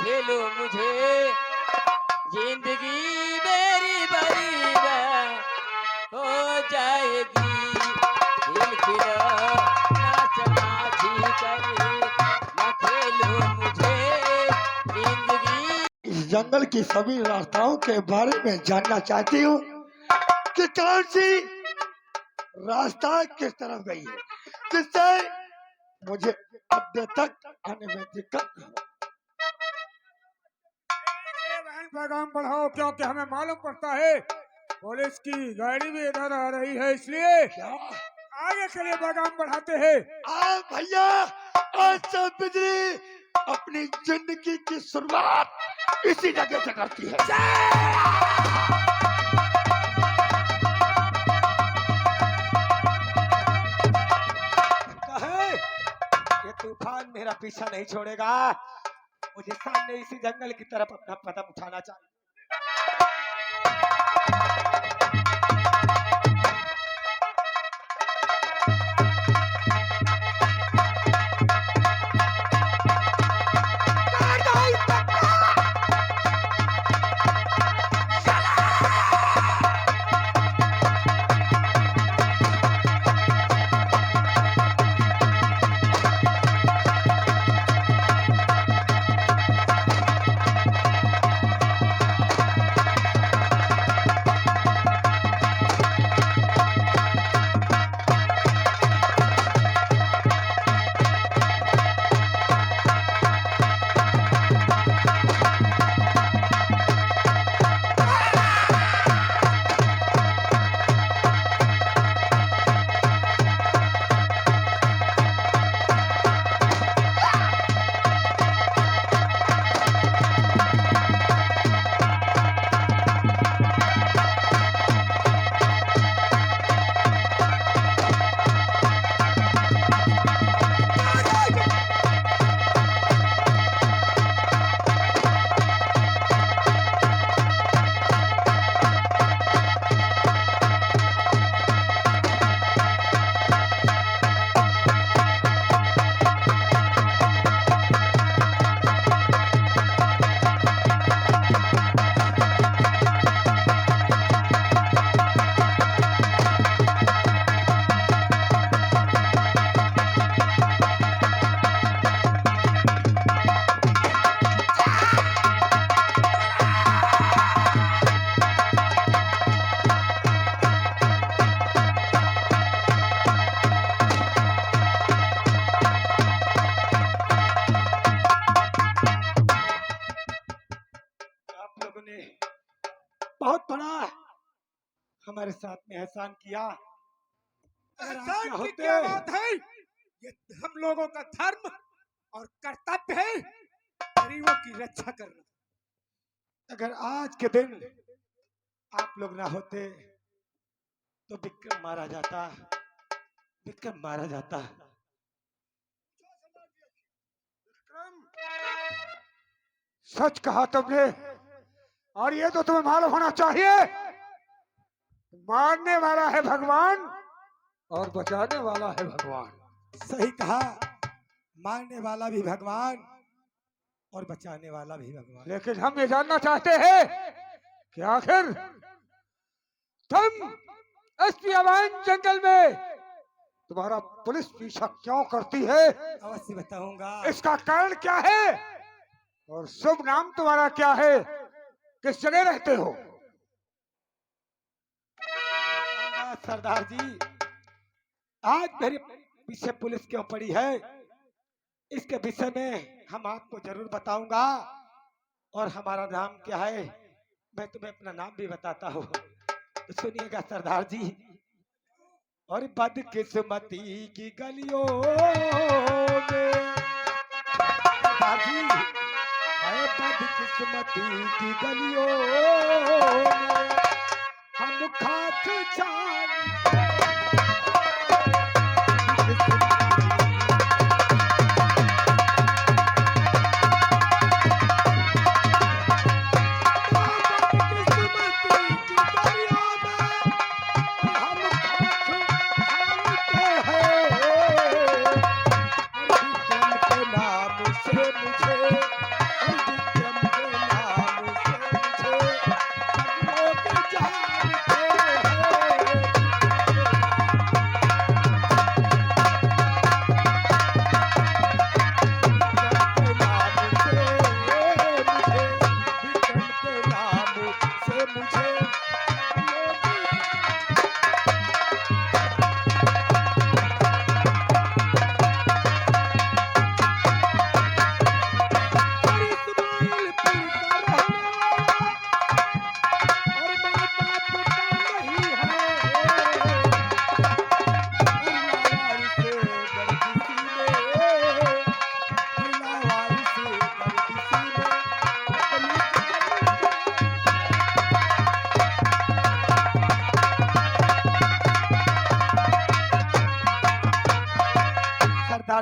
खेलो मुझे जिंदगी मेरी बर्बाद हो जाएगी। खेल खिलो नाच नाची करे न खेलो मुझे जिंदगी। इस जंगल की सभी रास्ताओं के बारे में जानना चाहती हूँ कि कौन सी रास्ता किस तरफ गई है, जिससे मुझे अड्डे तक आने में दिक्कत न हो। पैगाम बढ़ाओ क्योंकि हमें मालूम पड़ता है पुलिस की गाड़ी भी इधर आ रही है, इसलिए क्या आगे के लिए पैगाम बढ़ाते हैं। भैया, आज से बिजली अपनी जिंदगी की शुरुआत इसी जगह से करती है। ये तूफान मेरा पीछा नहीं छोड़ेगा। मुझे सामने इसी जंगल की तरफ अपना कदम उठाना चाहिए। बहुत बड़ा हमारे साथ में एहसान किया। एहसान की क्या बात है? ये हम लोगों का धर्म और कर्तव्य है गरीबों की रक्षा करना। अगर आज के दिन आप लोग ना होते तो विक्रम मारा जाता, विक्रम मारा जाता। सच कहा तुमने, और ये तो तुम्हें मालूम होना चाहिए, मारने वाला है भगवान और बचाने वाला है भगवान। सही कहा, मारने वाला भी भगवान और बचाने वाला भी भगवान। लेकिन हम ये जानना चाहते हैं कि आखिर तुम एसपी अवाइन जंगल में तुम्हारा पुलिस पीछा क्यों करती है? अवश्य बताऊंगा। इसका कारण क्या है और शुभ नाम तुम्हारा क्या है? किस जगह रहते हो? सरदार जी, आज मेरे पीछे पुलिस क्यों पड़ी है इसके विषय में हम आपको जरूर बताऊंगा। और हमारा नाम क्या है मैं तुम्हें अपना नाम भी बताता हूँ, तो सुनिएगा सरदार जी। और बदकिस्मती की गलियों में सरदार जी, बदकिस्मती की गलियों में हम खाक जान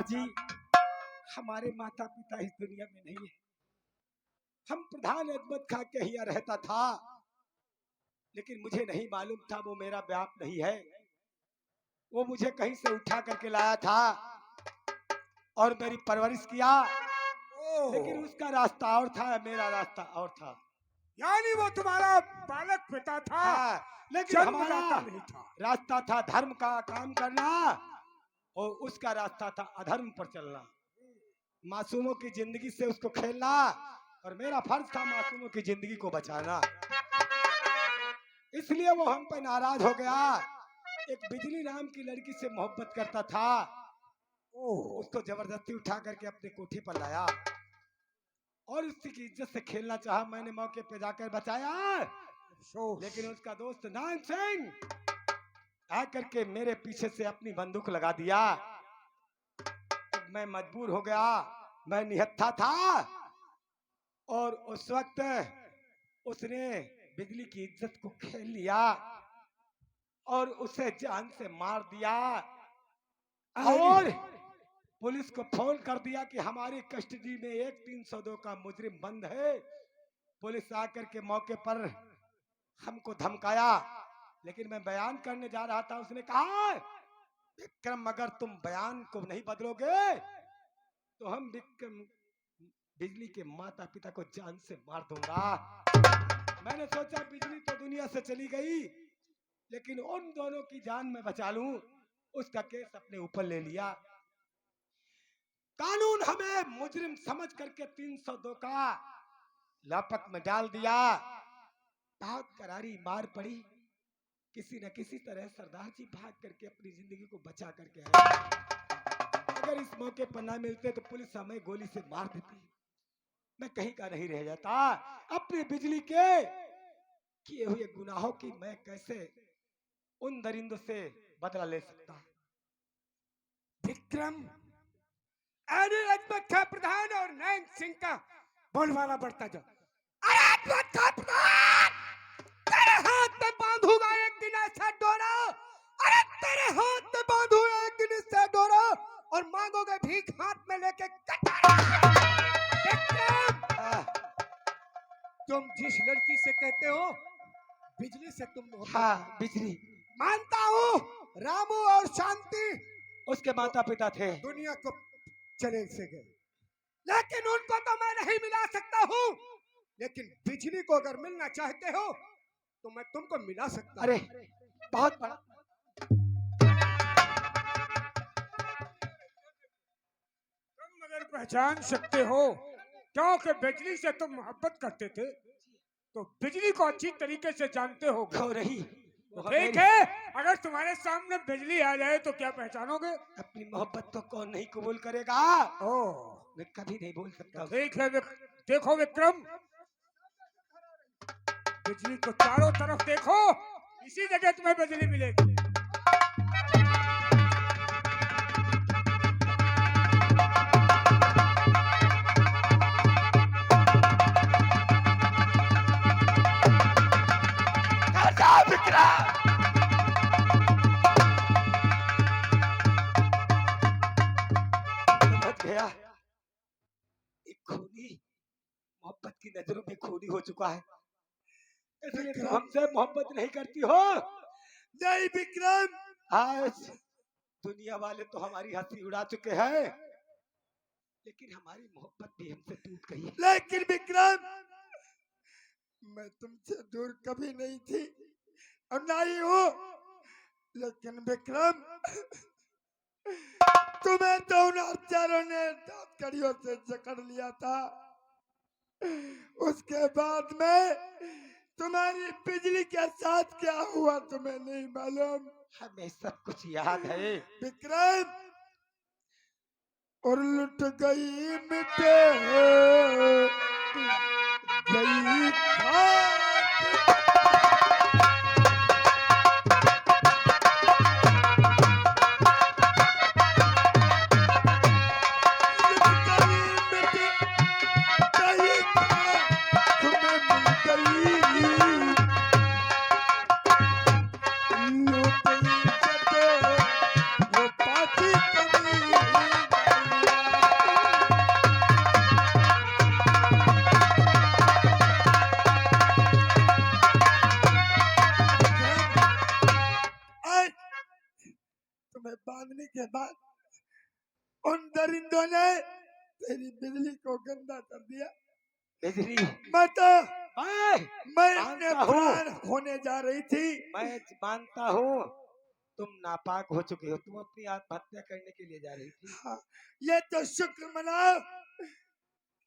जी, हमारे माता पिता इस दुनिया में नहीं है। हम प्रधान अजमत खां के यहाँ रहता था, लेकिन मुझे नहीं मालूम था वो मेरा बाप नहीं है। वो मुझे कहीं से उठा करके लाया था और मेरी परवरिश किया, लेकिन उसका रास्ता और था, मेरा रास्ता और था। यानी वो तुम्हारा बालक पिता था, हाँ, लेकिन हमारा जन्मदाता नहीं था। रास्ता था धर्म का काम करना और उसका रास्ता था अधर्म पर चलना, मासूमों की जिंदगी से उसको खेलना, और मेरा फर्ज था मासूमों की जिंदगी को बचाना। इसलिए वो हम पे नाराज हो गया। एक बिजली नाम की लड़की से मोहब्बत करता था, उसको जबरदस्ती उठा करके अपने कोठी पर लाया और उसकी इज्जत से खेलना चाहा। मैंने मौके पे जाकर बचाया, लेकिन उसका दोस्त नान सिंह आकर के मेरे पीछे से अपनी बंदूक लगा दिया। मैं मजबूर हो गया, मैं निहत्था था, और उस वक्त उसने बिजली की इज्जत को खेल लिया और उसे जान से मार दिया और पुलिस को फोन कर दिया कि हमारी कस्टडी में एक 302 का मुजरिम बंद है। पुलिस आकर के मौके पर हमको धमकाया, लेकिन मैं बयान करने जा रहा था। उसने कहा, विक्रम अगर तुम बयान को नहीं बदलोगे तो हम विक्रम बिजली के माता पिता को जान से मार दूंगा। मैंने सोचा बिजली तो दुनिया से चली गई, लेकिन उन दोनों की जान में बचा लूं। उसका केस अपने ऊपर ले लिया। कानून हमें मुजरिम समझ करके 302 का लापत में डाल दिया। बहुत करारी मार पड़ी, किसी न किसी तरह सरदार जी भाग करके अपनी जिंदगी को बचा करके आए। अगर इस मौके पर ना मिलते तो पुलिस हमें गोली से मार देती। मैं कहीं का नहीं रह जाता। अपनी बिजली के किए हुए गुनाहों की मैं कैसे उन दरिंदों से बदला ले सकता। विक्रम, अरे अजमत खां प्रधान और नैन सिंह का बोलबाला बढ़ता जा। अरे अजमत खां प्रधान, तेरे हाथ में बांधूंगा एक दिन ऐसा डोरा, अरे तेरे हाथ में बांधूंगा एक दिन ऐसा डोरा और मांगोगे भीख हाथ में लेके कटारा। विक्रम, तुम जिस लड़की से कहते हो बिजली से तुम मोहब्बत, हाँ, बिजली मानता हूँ रामू और शांति उसके माता पिता थे। दुनिया को चले से गए, लेकिन उनको तो मैं नहीं मिला सकता हूँ। लेकिन बिजली को अगर मिलना चाहते हो तो मैं तुमको मिला सकता। अरे बहुत बड़ा, तुम अगर पहचान सकते हो क्योंकि बिजली से तुम मोहब्बत करते थे, तो बिजली को अच्छी तरीके से जानते हो। हो रही ठीक है, अगर तुम्हारे सामने बिजली आ जाए तो क्या पहचानोगे? अपनी मोहब्बत तो कौन नहीं कबूल करेगा। ओह, मैं कभी नहीं बोल सकता। ठीक है देखो विक्रम, बिजली को चारों तरफ देखो, इसी जगह तुम्हें बिजली मिलेगी। बच गया। एक खूनी मोहब्बत की नजरों में खूनी हो चुका है, इसलिए तुम हमसे मोहब्बत नहीं करती हो। नहीं विक्रम, आज दुनिया वाले तो हमारी हंसी उड़ा चुके हैं, लेकिन हमारी मोहब्बत भी हमसे टूट गई है। लेकिन विक्रम, मैं तुमसे दूर कभी नहीं थी और ना ही हूँ। लेकिन विक्रम, तुम्हें तो उन हत्यारों ने कड़ियों से जकड़ लिया था। उसके बाद में तुम्हारी बिजली के साथ क्या हुआ तुम्हें नहीं मालूम। हमें सब कुछ याद है विक्रम, और लुट गई मिटे गई दरिंदों ने तेरी बिजली को गंदा कर दिया। बिजली मैं मानता अपने हूँ। प्राण खोने जा रही थी। मैं मानता हूँ तुम नापाक हो चुके हो, तुम अपनी आत्महत्या करने के लिए जा रही थी। हाँ, ये तो शुक्र मनाओ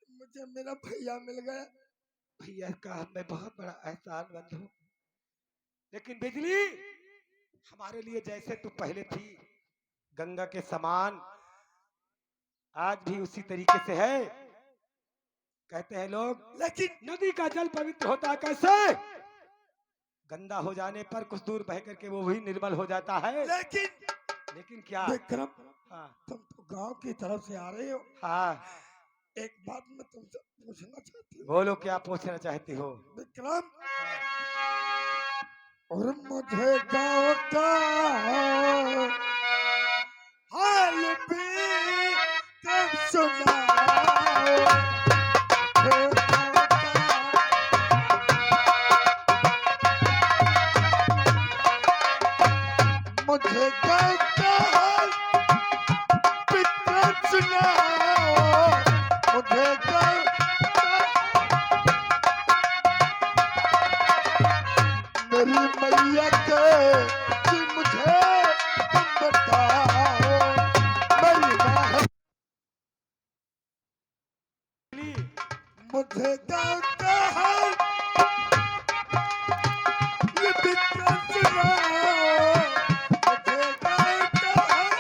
मुझे मेरा भैया मिल गया। भैया का मैं बहुत बड़ा एहसानमंद हूँ, लेकिन बिजली हमारे लिए जैसे तू पहले थी गंगा के समान, आज भी उसी तरीके से है। कहते हैं लोग लेकिन नदी का जल पवित्र होता है, कैसे? गंदा हो जाने पर कुछ दूर बह करके वो भी निर्मल हो जाता है। लेकिन क्या विक्रम, हाँ तुम तो गांव की तरफ से आ रहे हो। हाँ, एक बात मैं तुमसे पूछना चाहती हूँ। बोलो क्या पूछना चाहती हो? विक्रम, और मुझे गांव का हाल भी कब सुनाओ। मुझे गांव का हाल भी कब सुनाओ। मुझे गांव मेरी मैया के कि मुझे तुम बताओ। मेरी माँ है मुझे गाँव का हाल ये भी तो सुनाओ। मुझे गाँव का हाल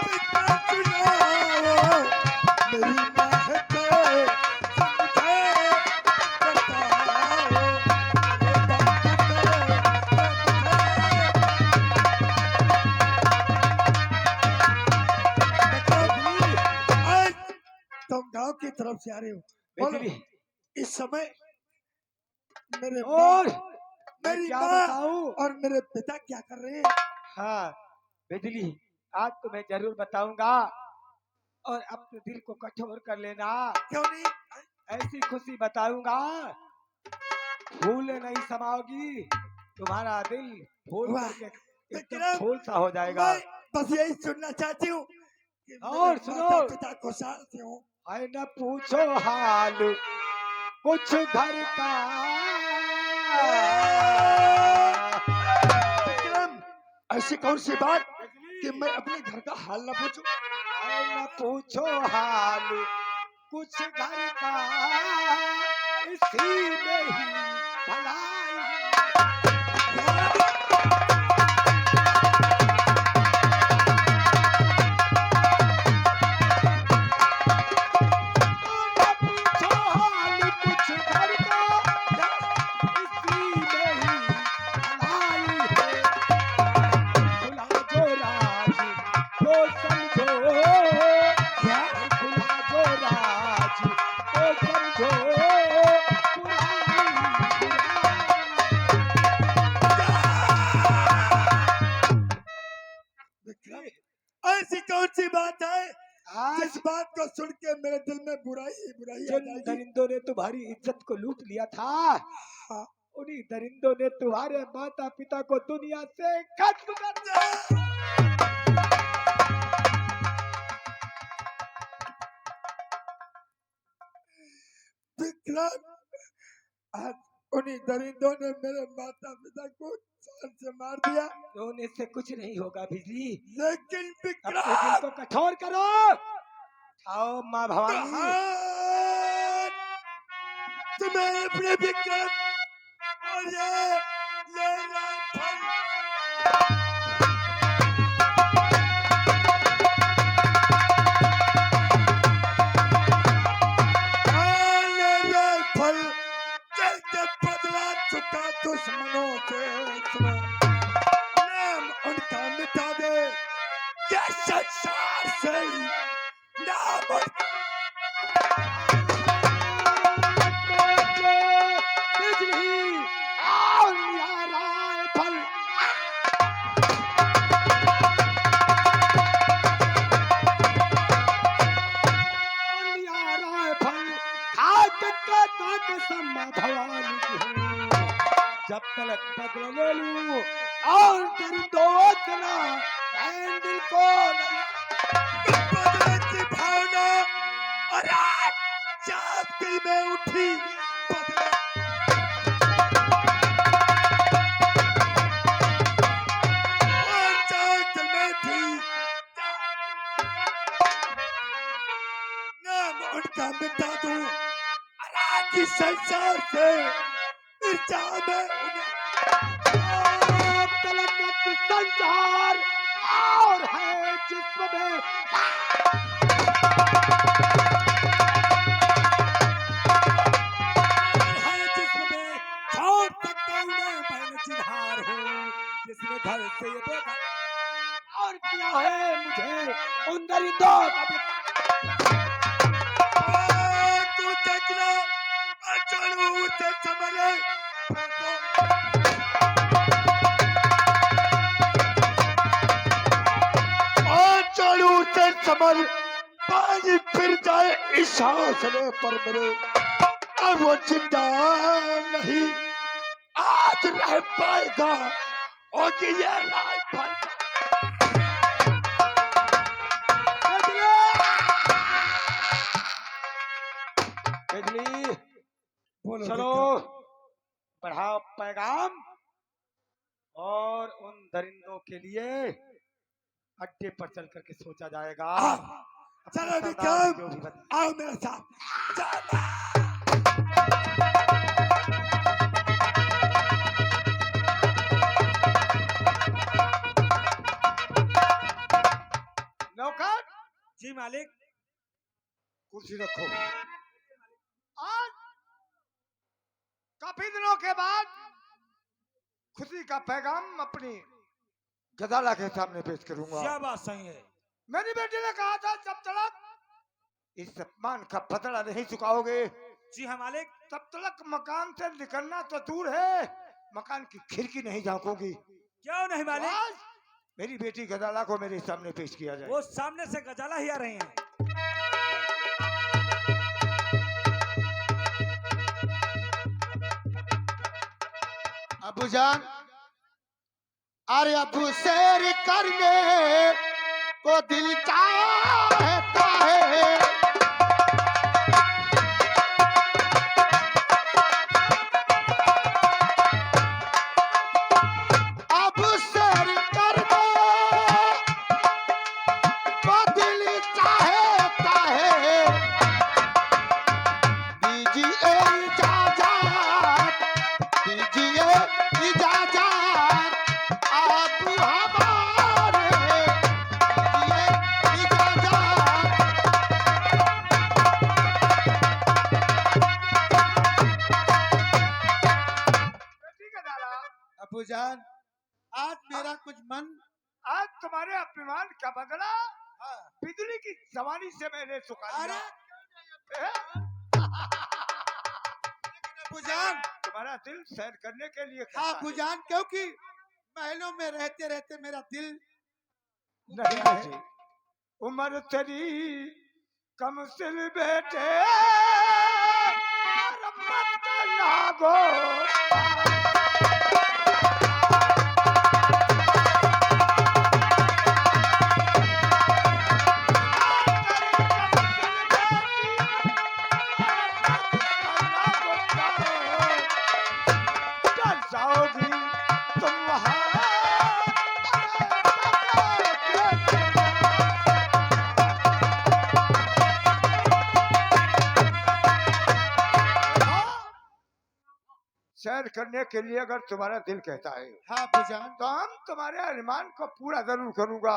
ये तो सुनाओ। मेरी माँ है के कि मुझे बताओ। आज तुम गांव की तरफ से आ रहे हो। बोलो, बिजली इस समय मेरे और माँ, मेरी क्या माँ बताऊं? और मेरे पिता क्या कर रहे हैं? हाँ बिजली, आज तुम्हें जरूर बताऊंगा और अपने दिल को कठोर कर लेना। क्यों नहीं? ऐसी खुशी बताऊंगा फूल नहीं समाओगी, तुम्हारा दिल फूल वाह, करके एकदम विक्रम, फूल सा हो जाएगा। मैं बस यही सुनना चाहती हूँ कि और मेरे सुनो। माता पिता खुशहाल से हो। है न पूछो हाल कुछ घर का। विक्रम, ऐसी कौन सी बात कि मैं अपने घर का हाल न पूछूं? है न पूछो हाल कुछ घर का, इसी में ही भलाई। पूछो हाल कुछ घर का, इसी में ही भलाई है। खुला जो राज तो समझो, क्या? खुला जो राज तो समझो, विक्रम, ऐसी कौन सी बात है आज जिस बात को सुन के मेरे दिल में बुराई ही बुराई आ जिन जाएगी? दरिंदों ने तुम्हारी इज्जत को लूट लिया था, हाँ, उन्हीं दरिंदों ने तुम्हारे माता पिता को दुनिया से खत्म कर दिया। विक्रम, आज उन्हीं दरिंदों ने मेरे माता पिता को जान से मार दिया। रोने से कुछ नहीं होगा बिजली, लेकिन अपने दिल विक्रम, को कठोर करो। आओ माँ भवानी, कहाँ तुम्हें अपने विक्रम और ये राइफल राइफल चल के बदला चुका दुश्मनों से। सुनो, नाम उनका मिटा दे ये संसार से ही। नाम बिजली आओ न्यारा फल। न्यारा फल खाक का ताक सम्मा भवानी की हूँ। जब तलक बदल ले लूं और तेरी दोस्त ना दिल को नहीं। अरे जागती में उठी बदले और जागती में थी नाम उनका मिटा दूं अरे कि संसार से मिर्चा में उन्हें संसार और है जिस्म में छोड़ सकता हूँ मैं चिन्हार हूँ जिसमें घर से ये बेगा और क्या है मुझे उन दरिंदों का तू चचला चलू से समझे चलू से समझ पानी फिर जाए इस हौसले पर मेरे अब वो जिंदा नहीं आज रह पाएगा और कि ये रात भर बिजली बोलो चलो बढ़ाओ पैगाम और उन दरिंदों के लिए अड्डे पर चल करके सोचा जाएगा। चलो अपने विक्रम सरदार जो भी बता- आओ मेरे साथ चलो। नौकर जी मालिक। कुर्सी रखो। आज काफी दिनों के बाद खुशी का पैगाम अपनी गजाला के सामने पेश करूंगा। क्या बात सही है। मेरी बेटी ने कहा था जब तक इस अपमान का बदला नहीं चुकाओगे जी हाँ मालिक। तब तक मकान से निकलना तो दूर है, मकान की खिड़की नहीं झांकोगी। क्यों नहीं मालिक। आज मेरी बेटी गजाला को मेरे सामने पेश किया जाए। वो सामने से गजाला ही आ रहे हैं। अबू जान, अरे अबू शेर करने को दिल चाहता है, अबू शेर करने को दिल चाहता है, दीजिए इजाजत, दीजिए इजाजत, आप हमारे दीजिए इजाजत। अबू जान, आज मेरा कुछ मन आज तुम्हारे अपमान का बदला बिजली की जवानी से मैंने चुका अरे लिया। अबू जान, तुम्हारा दिल सैर करने के लिए हाँ कहता अबू है। जान, क्योंकि महलों में रहते रहते मेरा दिल नहीं नहीं, उम्र तेरी कम सिल बेटे मत करना गो। चल जाओगी तुम वहाँ सैर करने के लिए अगर तुम्हारा दिल कहता है हाँ अबू जान, तो हम तुम्हारे अरमान को पूरा जरूर करूंगा,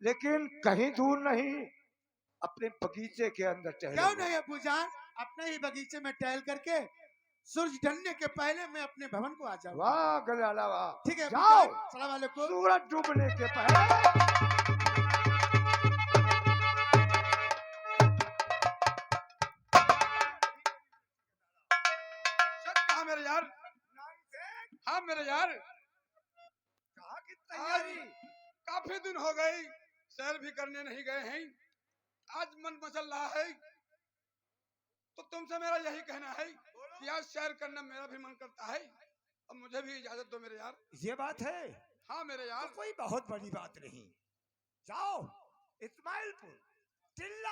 लेकिन कहीं दूर नहीं, अपने बगीचे के अंदर क्यों टहलूंगा। नहीं अबू जान, अपने ही बगीचे में टहल करके सूरज ढलने के पहले मैं अपने भवन को आ जाऊंगा। वाह गजाला वाह। ठीक है अबू जाओ, जान, सलाम वालेकुम। सूरज डूबने के पहले। सच कहा मेरे यार। हाँ मेरे यार, कहाँ की तैयारी? काफी दिन हो गए सैर भी करने नहीं गए हैं। आज मन मचल रहा है तो तुमसे मेरा यही कहना है कि आज सैर करना मेरा भी मन करता है। अब मुझे भी इजाजत दो मेरे यार। ये बात है, हाँ मेरे यार। कोई बहुत बड़ी बात नहीं। जाओ इस्माइलपुर टिल्ला